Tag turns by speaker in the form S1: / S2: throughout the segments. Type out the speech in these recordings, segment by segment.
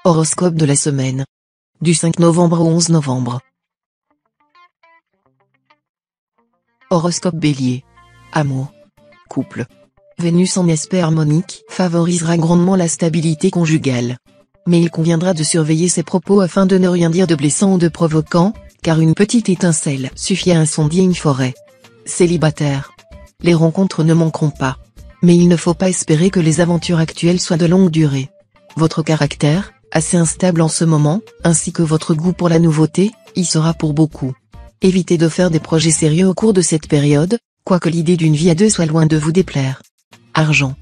S1: Horoscope de la semaine. Du 5 novembre au 11 novembre. Horoscope Bélier. Amour. Couple. Vénus en aspect harmonique favorisera grandement la stabilité conjugale. Mais il conviendra de surveiller ses propos afin de ne rien dire de blessant ou de provoquant, car une petite étincelle suffit à incendier une forêt. Célibataire. Les rencontres ne manqueront pas. Mais il ne faut pas espérer que les aventures actuelles soient de longue durée. Votre caractère, assez instable en ce moment, ainsi que votre goût pour la nouveauté, y sera pour beaucoup. Évitez de faire des projets sérieux au cours de cette période, quoique l'idée d'une vie à deux soit loin de vous déplaire. Argent.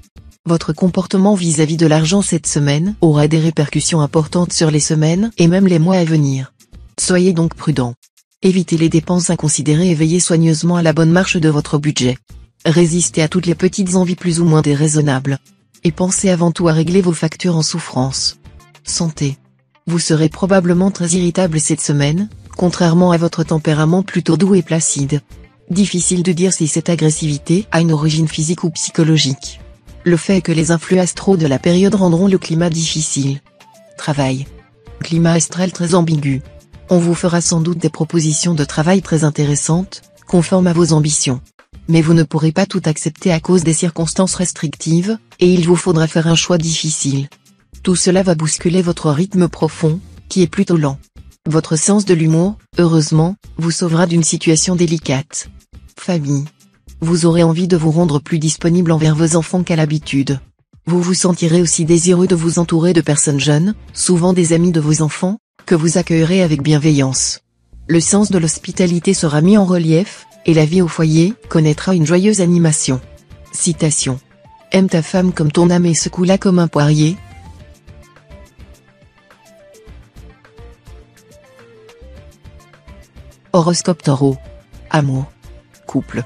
S1: Votre comportement vis-à-vis de l'argent cette semaine aura des répercussions importantes sur les semaines et même les mois à venir. Soyez donc prudent. Évitez les dépenses inconsidérées et veillez soigneusement à la bonne marche de votre budget. Résistez à toutes les petites envies plus ou moins déraisonnables. Et pensez avant tout à régler vos factures en souffrance. Santé. Vous serez probablement très irritable cette semaine, contrairement à votre tempérament plutôt doux et placide. Difficile de dire si cette agressivité a une origine physique ou psychologique. Le fait est que les influx astraux de la période rendront le climat difficile. Travail. Climat astral très ambigu. On vous fera sans doute des propositions de travail très intéressantes, conformes à vos ambitions. Mais vous ne pourrez pas tout accepter à cause des circonstances restrictives, et il vous faudra faire un choix difficile. Tout cela va bousculer votre rythme profond, qui est plutôt lent. Votre sens de l'humour, heureusement, vous sauvera d'une situation délicate. Famille. Vous aurez envie de vous rendre plus disponible envers vos enfants qu'à l'habitude. Vous vous sentirez aussi désireux de vous entourer de personnes jeunes, souvent des amis de vos enfants, que vous accueillerez avec bienveillance. Le sens de l'hospitalité sera mis en relief, et la vie au foyer connaîtra une joyeuse animation. Citation. Aime ta femme comme ton âme et secoue-la comme un poirier. Horoscope Taureau. Amour. Couple.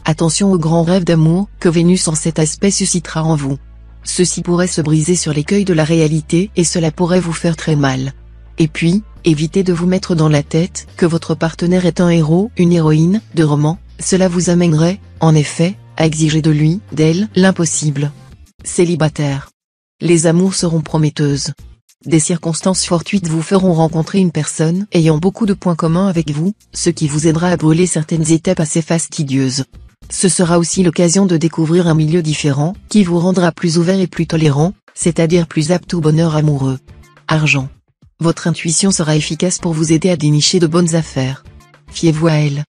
S1: Attention aux grands rêves d'amour que Vénus en cet aspect suscitera en vous. Ceci pourrait se briser sur l'écueil de la réalité et cela pourrait vous faire très mal. Et puis, évitez de vous mettre dans la tête que votre partenaire est un héros, une héroïne, de roman, cela vous amènerait, en effet, à exiger de lui, d'elle, l'impossible. Célibataire. Les amours seront prometteuses. Des circonstances fortuites vous feront rencontrer une personne ayant beaucoup de points communs avec vous, ce qui vous aidera à brûler certaines étapes assez fastidieuses. Ce sera aussi l'occasion de découvrir un milieu différent, qui vous rendra plus ouvert et plus tolérant, c'est-à-dire plus apte au bonheur amoureux. Argent. Votre intuition sera efficace pour vous aider à dénicher de bonnes affaires. Fiez-vous à elle.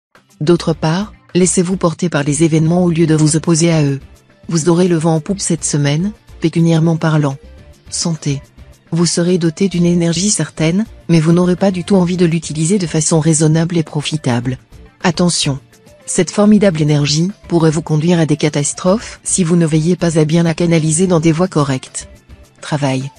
S1: D'autre part, laissez-vous porter par les événements au lieu de vous opposer à eux. Vous aurez le vent en poupe cette semaine, pécuniairement parlant. Santé. Vous serez doté d'une énergie certaine, mais vous n'aurez pas du tout envie de l'utiliser de façon raisonnable et profitable. Attention. Cette formidable énergie pourrait vous conduire à des catastrophes si vous ne veillez pas à bien la canaliser dans des voies correctes. Travail.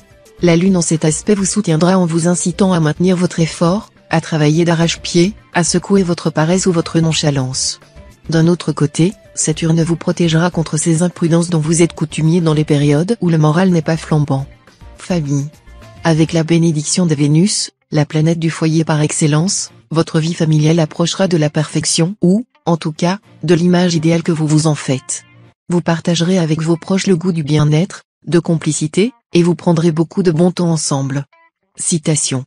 S1: La lune en cet aspect vous soutiendra en vous incitant à maintenir votre effort, à travailler d'arrache-pied, à secouer votre paresse ou votre nonchalance. D'un autre côté, Saturne vous protégera contre ces imprudences dont vous êtes coutumier dans les périodes où le moral n'est pas flambant. Famille. Avec la bénédiction de Vénus, la planète du foyer par excellence, votre vie familiale approchera de la perfection ou, en tout cas, de l'image idéale que vous vous en faites. Vous partagerez avec vos proches le goût du bien-être, de complicité, et vous prendrez beaucoup de bon temps ensemble. Citation.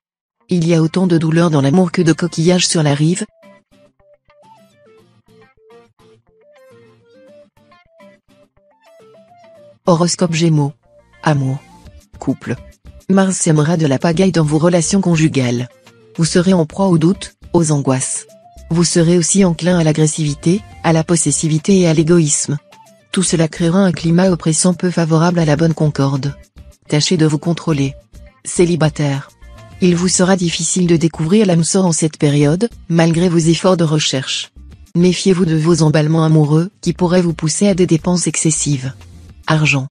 S1: Il y a autant de douleur dans l'amour que de coquillages sur la rive. Horoscope Gémeaux. Amour. Couple. Mars sèmera de la pagaille dans vos relations conjugales. Vous serez en proie aux doutes, aux angoisses. Vous serez aussi enclin à l'agressivité, à la possessivité et à l'égoïsme. Tout cela créera un climat oppressant peu favorable à la bonne concorde. Tâchez de vous contrôler. Célibataire. Il vous sera difficile de découvrir l'âme sœur en cette période, malgré vos efforts de recherche. Méfiez-vous de vos emballements amoureux, qui pourraient vous pousser à des dépenses excessives. Argent.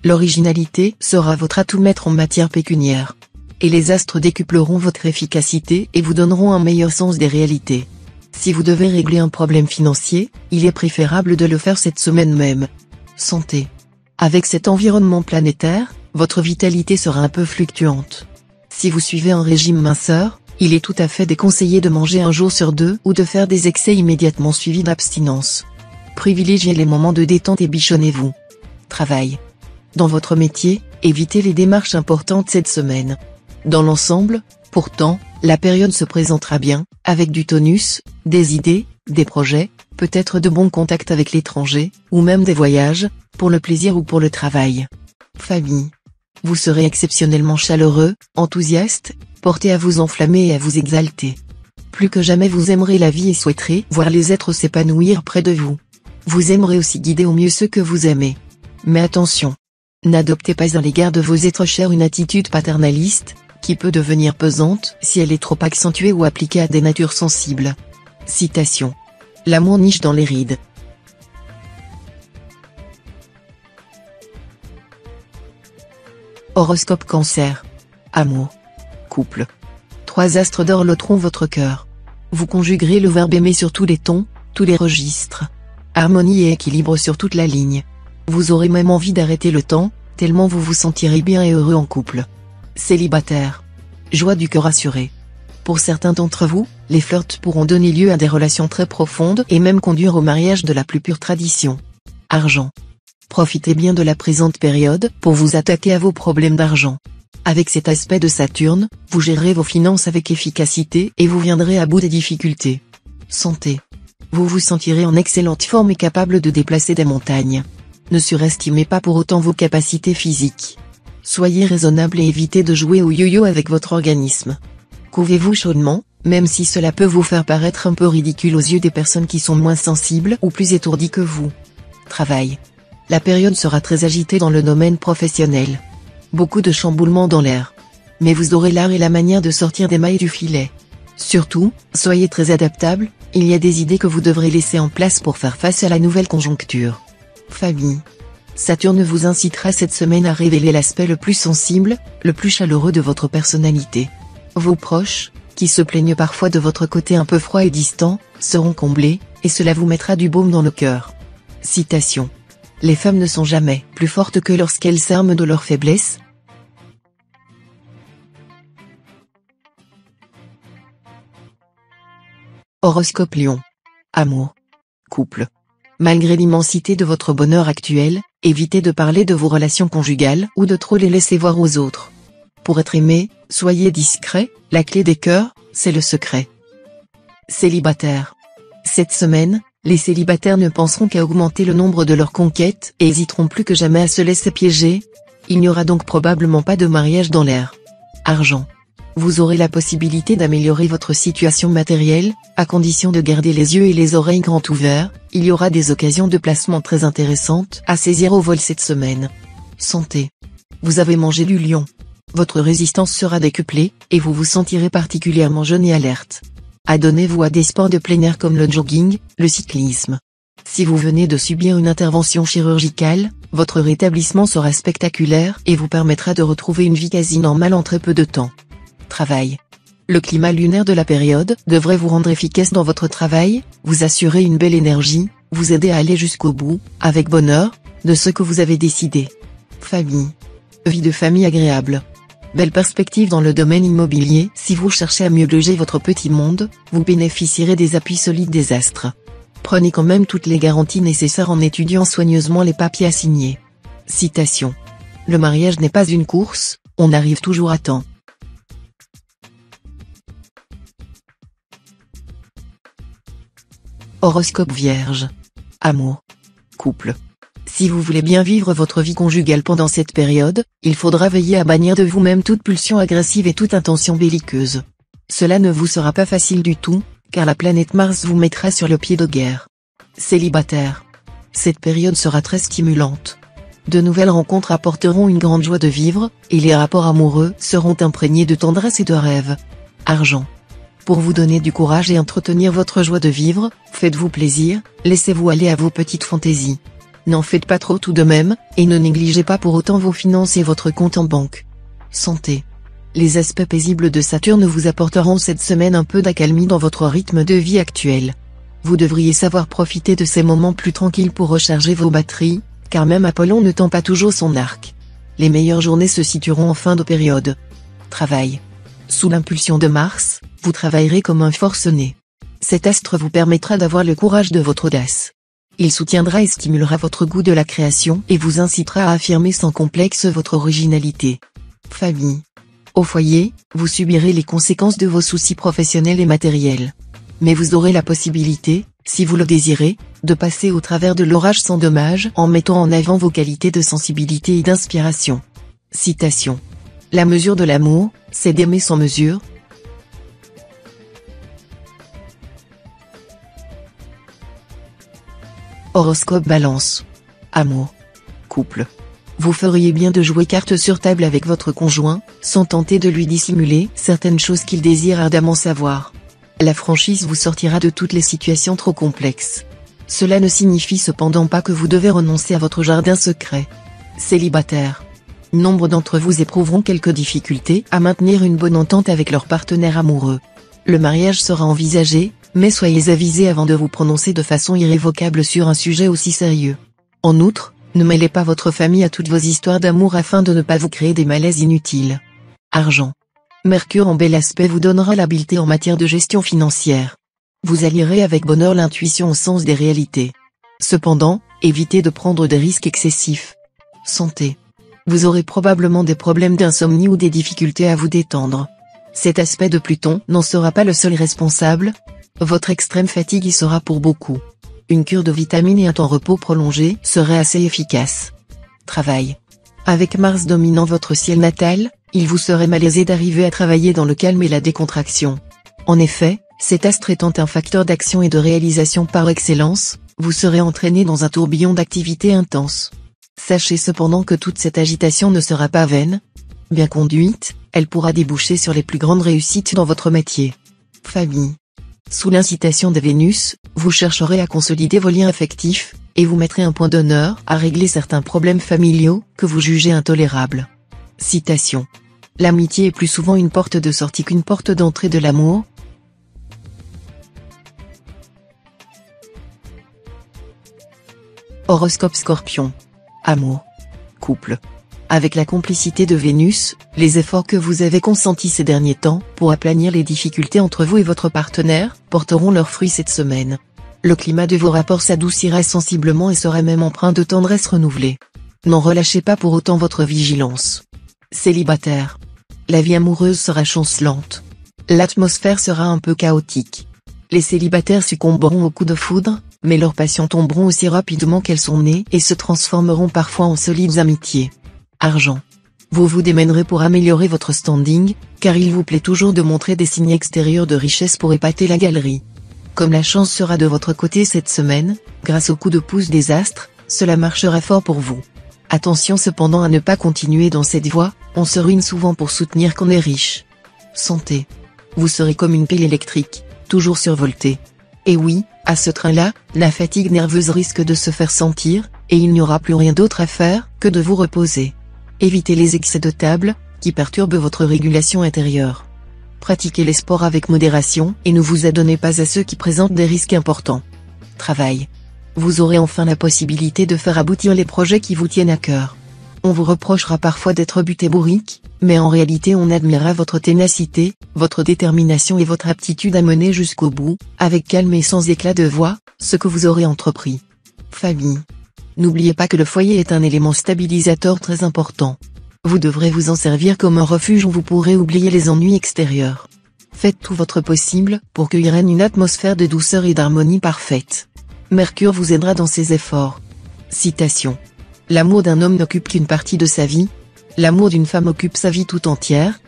S1: L'originalité sera votre atout maître en matière pécuniaire. Et les astres décupleront votre efficacité et vous donneront un meilleur sens des réalités. Si vous devez régler un problème financier, il est préférable de le faire cette semaine même. Santé. Avec cet environnement planétaire, votre vitalité sera un peu fluctuante. Si vous suivez un régime minceur, il est tout à fait déconseillé de manger un jour sur deux ou de faire des excès immédiatement suivis d'abstinence. Privilégiez les moments de détente et bichonnez-vous. Travail. Dans votre métier, évitez les démarches importantes cette semaine. Dans l'ensemble, pourtant, la période se présentera bien, avec du tonus, des idées, des projets, peut-être de bons contacts avec l'étranger, ou même des voyages, pour le plaisir ou pour le travail. Famille. Vous serez exceptionnellement chaleureux, enthousiaste, porté à vous enflammer et à vous exalter. Plus que jamais vous aimerez la vie et souhaiterez voir les êtres s'épanouir près de vous. Vous aimerez aussi guider au mieux ceux que vous aimez. Mais attention. N'adoptez pas à l'égard de vos êtres chers une attitude paternaliste, qui peut devenir pesante si elle est trop accentuée ou appliquée à des natures sensibles. Citation. L'amour niche dans les rides. Horoscope Cancer. Amour. Couple. 3 astres d'or loteront votre cœur. Vous conjuguerez le verbe aimer sur tous les tons, tous les registres. Harmonie et équilibre sur toute la ligne. Vous aurez même envie d'arrêter le temps, tellement vous vous sentirez bien et heureux en couple. Célibataire. Joie du cœur assurée. Pour certains d'entre vous, les flirts pourront donner lieu à des relations très profondes et même conduire au mariage de la plus pure tradition. Argent. Profitez bien de la présente période pour vous attaquer à vos problèmes d'argent. Avec cet aspect de Saturne, vous gérerez vos finances avec efficacité et vous viendrez à bout des difficultés. Santé. Vous vous sentirez en excellente forme et capable de déplacer des montagnes. Ne surestimez pas pour autant vos capacités physiques. Soyez raisonnable et évitez de jouer au yo-yo avec votre organisme. Couvez-vous chaudement, même si cela peut vous faire paraître un peu ridicule aux yeux des personnes qui sont moins sensibles ou plus étourdies que vous. Travail. La période sera très agitée dans le domaine professionnel. Beaucoup de chamboulements dans l'air. Mais vous aurez l'art et la manière de sortir des mailles du filet. Surtout, soyez très adaptable, il y a des idées que vous devrez laisser en place pour faire face à la nouvelle conjoncture. Famille. Saturne vous incitera cette semaine à révéler l'aspect le plus sensible, le plus chaleureux de votre personnalité. Vos proches, qui se plaignent parfois de votre côté un peu froid et distant, seront comblés, et cela vous mettra du baume dans le cœur. Citation. Les femmes ne sont jamais plus fortes que lorsqu'elles s'arment de leur faiblesse. Horoscope Lion. Amour. Couple. Malgré l'immensité de votre bonheur actuel, évitez de parler de vos relations conjugales ou de trop les laisser voir aux autres. Pour être aimé, soyez discret, la clé des cœurs, c'est le secret. Célibataire. Cette semaine, les célibataires ne penseront qu'à augmenter le nombre de leurs conquêtes et hésiteront plus que jamais à se laisser piéger. Il n'y aura donc probablement pas de mariage dans l'air. Argent. Vous aurez la possibilité d'améliorer votre situation matérielle, à condition de garder les yeux et les oreilles grands ouverts. Il y aura des occasions de placement très intéressantes à saisir au vol cette semaine. Santé. Vous avez mangé du lion. Votre résistance sera décuplée, et vous vous sentirez particulièrement jeune et alerte. Adonnez-vous à des sports de plein air comme le jogging, le cyclisme. Si vous venez de subir une intervention chirurgicale, votre rétablissement sera spectaculaire et vous permettra de retrouver une vie quasi normale en très peu de temps. Travail. Le climat lunaire de la période devrait vous rendre efficace dans votre travail, vous assurer une belle énergie, vous aider à aller jusqu'au bout, avec bonheur, de ce que vous avez décidé. Famille. Vie de famille agréable. Belle perspective dans le domaine immobilier. Si vous cherchez à mieux loger votre petit monde, vous bénéficierez des appuis solides des astres. Prenez quand même toutes les garanties nécessaires en étudiant soigneusement les papiers à signer. Citation. Le mariage n'est pas une course, on arrive toujours à temps. Horoscope Vierge. Amour. Couple. Si vous voulez bien vivre votre vie conjugale pendant cette période, il faudra veiller à bannir de vous-même toute pulsion agressive et toute intention belliqueuse. Cela ne vous sera pas facile du tout, car la planète Mars vous mettra sur le pied de guerre. Célibataire. Cette période sera très stimulante. De nouvelles rencontres apporteront une grande joie de vivre, et les rapports amoureux seront imprégnés de tendresse et de rêve. Argent. Pour vous donner du courage et entretenir votre joie de vivre, faites-vous plaisir, laissez-vous aller à vos petites fantaisies. N'en faites pas trop tout de même, et ne négligez pas pour autant vos finances et votre compte en banque. Santé. Les aspects paisibles de Saturne vous apporteront cette semaine un peu d'accalmie dans votre rythme de vie actuel. Vous devriez savoir profiter de ces moments plus tranquilles pour recharger vos batteries, car même Apollon ne tend pas toujours son arc. Les meilleures journées se situeront en fin de période. Travail. Sous l'impulsion de Mars, vous travaillerez comme un forcené. Cet astre vous permettra d'avoir le courage de votre audace. Il soutiendra et stimulera votre goût de la création et vous incitera à affirmer sans complexe votre originalité. Famille. Au foyer, vous subirez les conséquences de vos soucis professionnels et matériels. Mais vous aurez la possibilité, si vous le désirez, de passer au travers de l'orage sans dommage en mettant en avant vos qualités de sensibilité et d'inspiration. Citation. La mesure de l'amour, c'est d'aimer sans mesure. Horoscope Balance. Amour. Couple. Vous feriez bien de jouer carte sur table avec votre conjoint, sans tenter de lui dissimuler certaines choses qu'il désire ardemment savoir. La franchise vous sortira de toutes les situations trop complexes. Cela ne signifie cependant pas que vous devez renoncer à votre jardin secret. Célibataire. Nombre d'entre vous éprouveront quelques difficultés à maintenir une bonne entente avec leur partenaire amoureux. Le mariage sera envisagé, mais soyez avisés avant de vous prononcer de façon irrévocable sur un sujet aussi sérieux. En outre, ne mêlez pas votre famille à toutes vos histoires d'amour afin de ne pas vous créer des malaises inutiles. Argent. Mercure en bel aspect vous donnera l'habileté en matière de gestion financière. Vous allierez avec bonheur l'intuition au sens des réalités. Cependant, évitez de prendre des risques excessifs. Santé. Vous aurez probablement des problèmes d'insomnie ou des difficultés à vous détendre. Cet aspect de Pluton n'en sera pas le seul responsable. Votre extrême fatigue y sera pour beaucoup. Une cure de vitamines et un temps repos prolongé serait assez efficace. Travail. Avec Mars dominant votre ciel natal, il vous serait malaisé d'arriver à travailler dans le calme et la décontraction. En effet, cet astre étant un facteur d'action et de réalisation par excellence, vous serez entraîné dans un tourbillon d'activités intenses. Sachez cependant que toute cette agitation ne sera pas vaine. Bien conduite, elle pourra déboucher sur les plus grandes réussites dans votre métier. Famille. Sous l'incitation de Vénus, vous chercherez à consolider vos liens affectifs, et vous mettrez un point d'honneur à régler certains problèmes familiaux que vous jugez intolérables. Citation. L'amitié est plus souvent une porte de sortie qu'une porte d'entrée de l'amour. Horoscope Scorpion. Amour. Couple. Avec la complicité de Vénus, les efforts que vous avez consentis ces derniers temps pour aplanir les difficultés entre vous et votre partenaire porteront leurs fruits cette semaine. Le climat de vos rapports s'adoucira sensiblement et sera même empreint de tendresse renouvelée. N'en relâchez pas pour autant votre vigilance. Célibataire. La vie amoureuse sera chancelante. L'atmosphère sera un peu chaotique. Les célibataires succomberont aux coups de foudre, mais leurs passions tomberont aussi rapidement qu'elles sont nées et se transformeront parfois en solides amitiés. Argent. Vous vous démènerez pour améliorer votre standing, car il vous plaît toujours de montrer des signes extérieurs de richesse pour épater la galerie. Comme la chance sera de votre côté cette semaine, grâce au coup de pouce des astres, cela marchera fort pour vous. Attention cependant à ne pas continuer dans cette voie, on se ruine souvent pour soutenir qu'on est riche. Santé. Vous serez comme une pile électrique, toujours survoltée. Et oui, à ce train-là, la fatigue nerveuse risque de se faire sentir, et il n'y aura plus rien d'autre à faire que de vous reposer. Évitez les excès de table, qui perturbent votre régulation intérieure. Pratiquez les sports avec modération et ne vous adonnez pas à ceux qui présentent des risques importants. Travail. Vous aurez enfin la possibilité de faire aboutir les projets qui vous tiennent à cœur. On vous reprochera parfois d'être butébourique, mais en réalité on admirera votre ténacité, votre détermination et votre aptitude à mener jusqu'au bout, avec calme et sans éclat de voix, ce que vous aurez entrepris. Famille. N'oubliez pas que le foyer est un élément stabilisateur très important. Vous devrez vous en servir comme un refuge où vous pourrez oublier les ennuis extérieurs. Faites tout votre possible pour qu'il y règne une atmosphère de douceur et d'harmonie parfaite. Mercure vous aidera dans ses efforts. Citation. L'amour d'un homme n'occupe qu'une partie de sa vie. L'amour d'une femme occupe sa vie tout entière.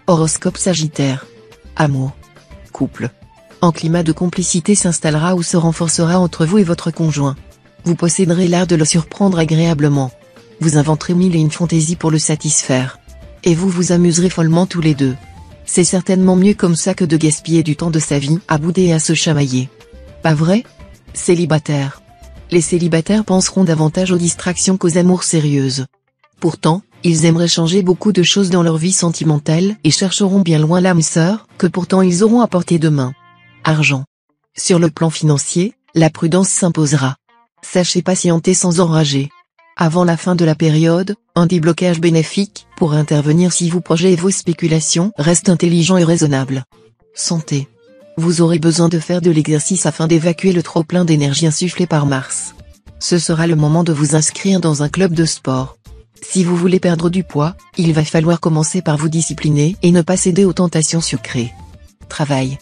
S1: Horoscope Sagittaire. Amour. Couple. Un climat de complicité s'installera ou se renforcera entre vous et votre conjoint. Vous posséderez l'art de le surprendre agréablement. Vous inventerez mille et une fantaisies pour le satisfaire. Et vous vous amuserez follement tous les deux. C'est certainement mieux comme ça que de gaspiller du temps de sa vie à bouder et à se chamailler. Pas vrai? Célibataire. Les célibataires penseront davantage aux distractions qu'aux amours sérieuses. Pourtant, ils aimeraient changer beaucoup de choses dans leur vie sentimentale et chercheront bien loin l'âme sœur, que pourtant ils auront à portée de main. Argent. Sur le plan financier, la prudence s'imposera. Sachez patienter sans enrager. Avant la fin de la période, un déblocage bénéfique pourra intervenir si vos projets et vos spéculations restent intelligents et raisonnables. Santé. Vous aurez besoin de faire de l'exercice afin d'évacuer le trop-plein d'énergie insufflé par Mars. ce sera le moment de vous inscrire dans un club de sport. Si vous voulez perdre du poids, il va falloir commencer par vous discipliner et ne pas céder aux tentations sucrées. Travail.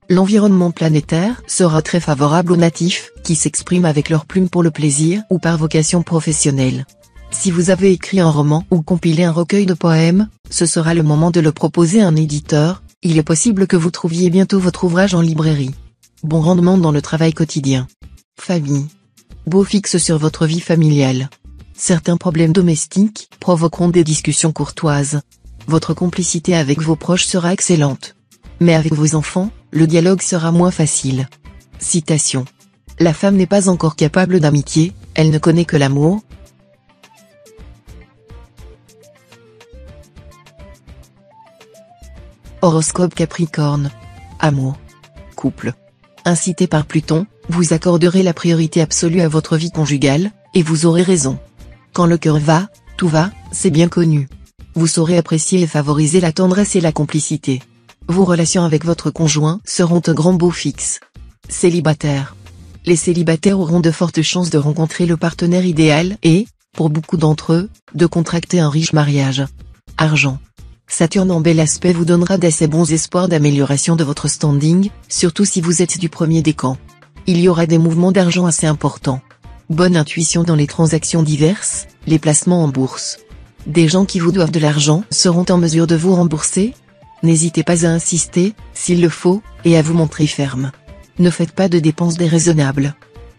S1: L'environnement planétaire sera très favorable aux natifs, qui s'expriment avec leurs plumes pour le plaisir ou par vocation professionnelle. Si vous avez écrit un roman ou compilé un recueil de poèmes, ce sera le moment de le proposer à un éditeur. Il est possible que vous trouviez bientôt votre ouvrage en librairie. Bon rendement dans le travail quotidien. Famille. Beau fixe sur votre vie familiale. Certains problèmes domestiques provoqueront des discussions courtoises. Votre complicité avec vos proches sera excellente. Mais avec vos enfants, le dialogue sera moins facile. Citation. La femme n'est pas encore capable d'amitié, elle ne connaît que l'amour. Horoscope Capricorne. Amour. Couple. Incité par Pluton, vous accorderez la priorité absolue à votre vie conjugale, et vous aurez raison. Quand le cœur va, tout va, c'est bien connu. Vous saurez apprécier et favoriser la tendresse et la complicité. Vos relations avec votre conjoint seront un grand beau fixe. Célibataire. Les célibataires auront de fortes chances de rencontrer le partenaire idéal et, pour beaucoup d'entre eux, de contracter un riche mariage. Argent. Saturne en bel aspect vous donnera d'assez bons espoirs d'amélioration de votre standing, surtout si vous êtes du premier décan. Il y aura des mouvements d'argent assez importants. Bonne intuition dans les transactions diverses, les placements en bourse. Des gens qui vous doivent de l'argent seront en mesure de vous rembourser. N'hésitez pas à insister, s'il le faut, et à vous montrer ferme. Ne faites pas de dépenses déraisonnables.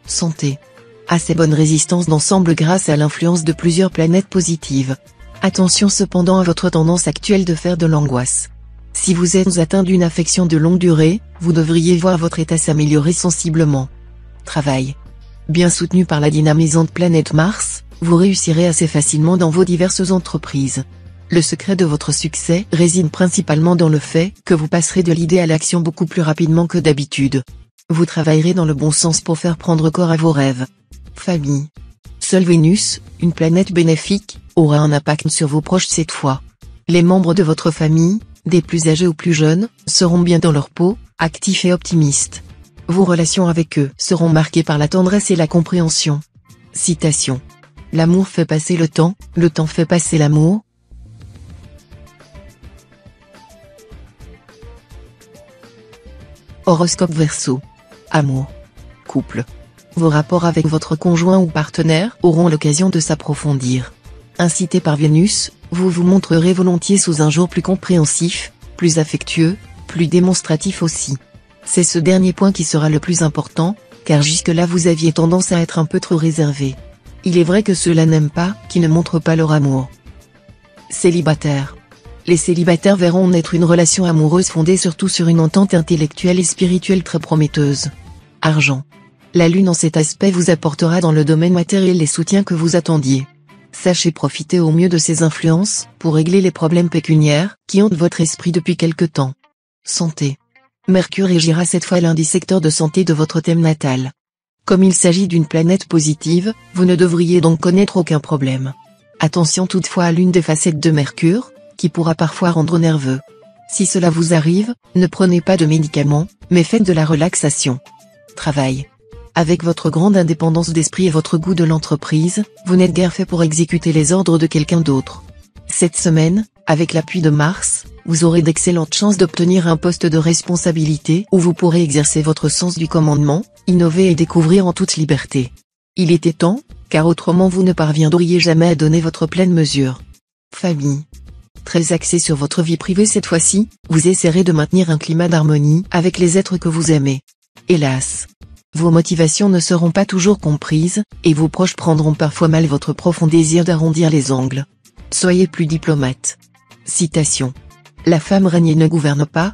S1: Santé. Assez bonne résistance d'ensemble grâce à l'influence de plusieurs planètes positives. Attention cependant à votre tendance actuelle de faire de l'angoisse. Si vous êtes atteint d'une affection de longue durée, vous devriez voir votre état s'améliorer sensiblement. Travail. Bien soutenu par la dynamisante planète Mars, vous réussirez assez facilement dans vos diverses entreprises. Le secret de votre succès réside principalement dans le fait que vous passerez de l'idée à l'action beaucoup plus rapidement que d'habitude. Vous travaillerez dans le bon sens pour faire prendre corps à vos rêves. Famille. Seule Vénus, une planète bénéfique, aura un impact sur vos proches cette fois. Les membres de votre famille, des plus âgés aux plus jeunes, seront bien dans leur peau, actifs et optimistes. Vos relations avec eux seront marquées par la tendresse et la compréhension. Citation. L'amour fait passer le temps fait passer l'amour. Horoscope Verseau. Amour. Couple. Vos rapports avec votre conjoint ou partenaire auront l'occasion de s'approfondir. Incité par Vénus, vous vous montrerez volontiers sous un jour plus compréhensif, plus affectueux, plus démonstratif aussi. C'est ce dernier point qui sera le plus important, car jusque-là vous aviez tendance à être un peu trop réservé. Il est vrai que ceux-là n'aiment pas, qui ne montrent pas leur amour. Célibataire. Les célibataires verront naître une relation amoureuse fondée surtout sur une entente intellectuelle et spirituelle très prometteuse. Argent. La lune en cet aspect vous apportera dans le domaine matériel les soutiens que vous attendiez. Sachez profiter au mieux de ces influences, pour régler les problèmes pécuniaires, qui hantent votre esprit depuis quelque temps. Santé. Mercure régira cette fois l'un des secteurs de santé de votre thème natal. Comme il s'agit d'une planète positive, vous ne devriez donc connaître aucun problème. Attention toutefois à l'une des facettes de Mercure, qui pourra parfois rendre nerveux. Si cela vous arrive, ne prenez pas de médicaments, mais faites de la relaxation. Travail. Avec votre grande indépendance d'esprit et votre goût de l'entreprise, vous n'êtes guère fait pour exécuter les ordres de quelqu'un d'autre. Cette semaine, avec l'appui de Mars, vous aurez d'excellentes chances d'obtenir un poste de responsabilité où vous pourrez exercer votre sens du commandement, innover et découvrir en toute liberté. Il était temps, car autrement vous ne parviendriez jamais à donner votre pleine mesure. Famille. Très axé sur votre vie privée cette fois-ci, vous essaierez de maintenir un climat d'harmonie avec les êtres que vous aimez. Hélas. Vos motivations ne seront pas toujours comprises, et vos proches prendront parfois mal votre profond désir d'arrondir les angles. Soyez plus diplomate. Citation. La femme règne et ne gouverne pas.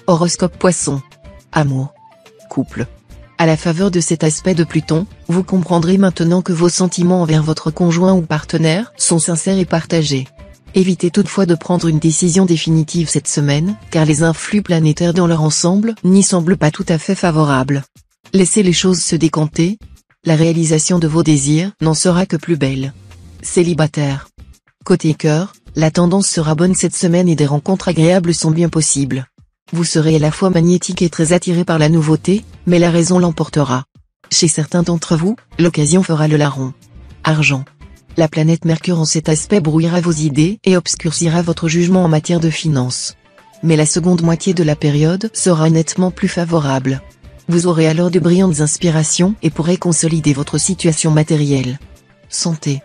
S1: Horoscope Poisson. Amour. Couple. À la faveur de cet aspect de Pluton, vous comprendrez maintenant que vos sentiments envers votre conjoint ou partenaire sont sincères et partagés. Évitez toutefois de prendre une décision définitive cette semaine, car les influx planétaires dans leur ensemble n'y semblent pas tout à fait favorables. Laissez les choses se décanter. La réalisation de vos désirs n'en sera que plus belle. Célibataire. Côté cœur, la tendance sera bonne cette semaine et des rencontres agréables sont bien possibles. Vous serez à la fois magnétique et très attiré par la nouveauté, mais la raison l'emportera. Chez certains d'entre vous, l'occasion fera le larron. Argent. La planète Mercure en cet aspect brouillera vos idées et obscurcira votre jugement en matière de finances. Mais la seconde moitié de la période sera nettement plus favorable. Vous aurez alors de brillantes inspirations et pourrez consolider votre situation matérielle. Santé.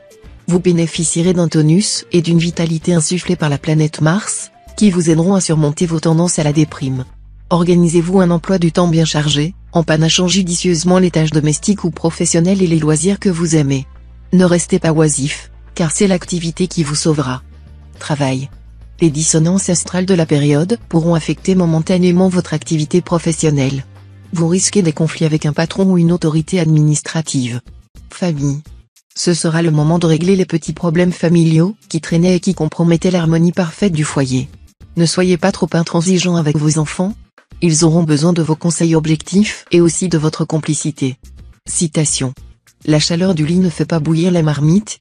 S1: Vous bénéficierez d'un tonus et d'une vitalité insufflée par la planète Mars, qui vous aideront à surmonter vos tendances à la déprime. Organisez-vous un emploi du temps bien chargé, en panachant judicieusement les tâches domestiques ou professionnelles et les loisirs que vous aimez. Ne restez pas oisif, car c'est l'activité qui vous sauvera. Travail. Les dissonances astrales de la période pourront affecter momentanément votre activité professionnelle. Vous risquez des conflits avec un patron ou une autorité administrative. Famille. Ce sera le moment de régler les petits problèmes familiaux qui traînaient et qui compromettaient l'harmonie parfaite du foyer. Ne soyez pas trop intransigeant avec vos enfants. Ils auront besoin de vos conseils objectifs et aussi de votre complicité. Citation. La chaleur du lit ne fait pas bouillir la marmite,